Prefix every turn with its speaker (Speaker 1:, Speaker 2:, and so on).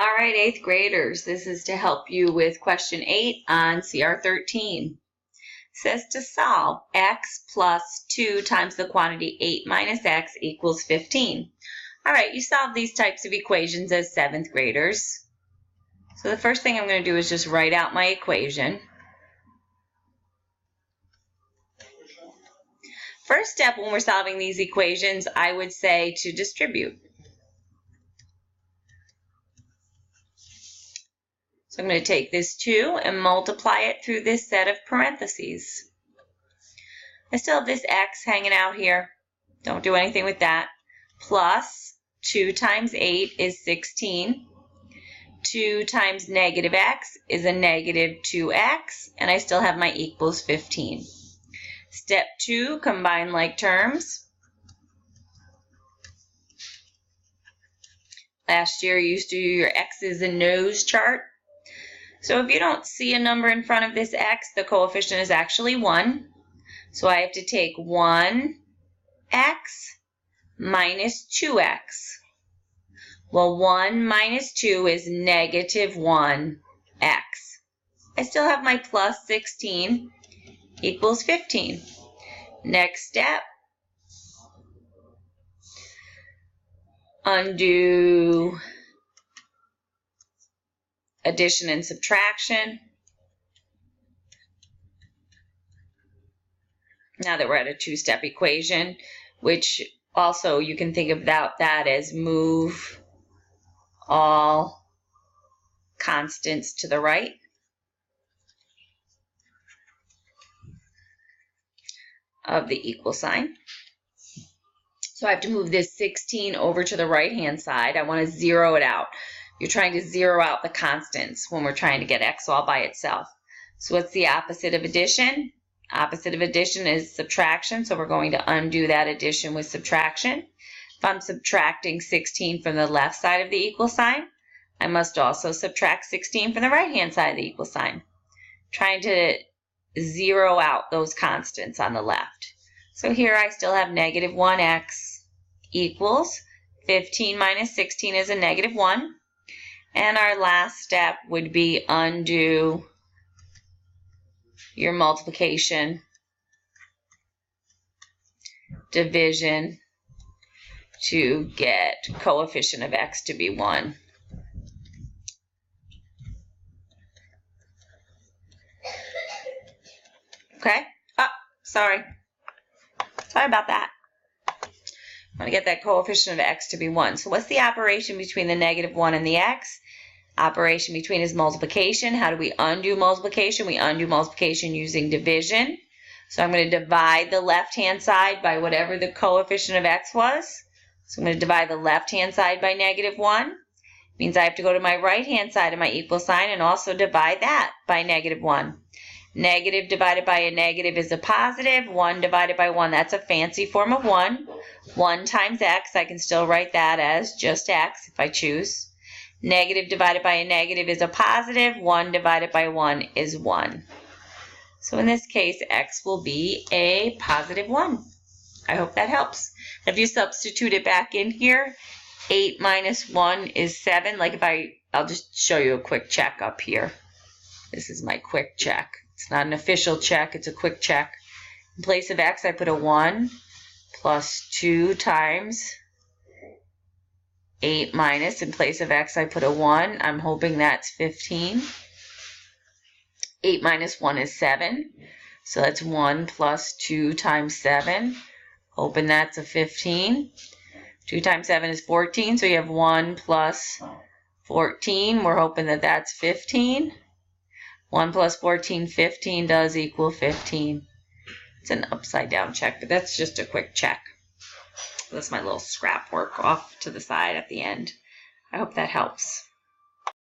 Speaker 1: All right, 8th graders, this is to help you with question 8 on CR 13. It says to solve x plus 2 times the quantity 8 minus x equals 15. All right, you solve these types of equations as 7th graders. So the first thing I'm going to do is just write out my equation. First step when we're solving these equations, I would say to distribute. So I'm going to take this 2 and multiply it through this set of parentheses. I still have this x hanging out here. Don't do anything with that. Plus 2 times 8 is 16. 2 times negative x is a negative 2x. And I still have my equals 15. Step 2, combine like terms. Last year you used to do your x's and no's chart. So if you don't see a number in front of this x, the coefficient is actually 1. So I have to take 1x minus 2x. Well, 1 minus 2 is negative 1x. I still have my plus 16 equals 15. Next step, undo addition and subtraction. Now that we're at a two-step equation, which also you can think about that as move all constants to the right. Of the equal sign. So I have to move this 16 over to the right-hand side. I want to zero it out. You're trying to zero out the constants when we're trying to get x all by itself. So what's the opposite of addition? Opposite of addition is subtraction, so we're going to undo that addition with subtraction. If I'm subtracting 16 from the left side of the equal sign, I must also subtract 16 from the right-hand side of the equal sign. Trying to zero out those constants on the left. So here I still have negative 1x equals 15 minus 16 is a negative 1. And our last step would be undo your multiplication, division to get coefficient of x to be 1. Okay? Oh, sorry about that. I want to get that coefficient of x to be 1. So what's the operation between the negative 1 and the x? Operation between is multiplication. How do we undo multiplication? We undo multiplication using division. So I'm going to divide the left-hand side by whatever the coefficient of x was. So I'm going to divide the left-hand side by negative 1. Means I have to go to my right-hand side of my equal sign and also divide that by negative 1. Negative divided by a negative is a positive. 1 divided by 1, that's a fancy form of 1. 1 times x, I can still write that as just x if I choose. Negative divided by a negative is a positive. 1 divided by 1 is 1. So in this case, x will be a positive 1. I hope that helps. If you substitute it back in here, 8 minus 1 is 7. Like I'll just show you a quick check up here. This is my quick check. It's not an official check, it's a quick check. In place of x, I put a 1 plus 2 times 8 minus. In place of x, I put a 1. I'm hoping that's 15. 8 minus 1 is 7. So that's 1 plus 2 times 7. Hoping that's a 15. 2 times 7 is 14. So you have 1 plus 14. We're hoping that that's 15. 1 plus 14, 15 does equal 15. It's an upside down check, but that's just a quick check. That's my little scrap work off to the side at the end. I hope that helps.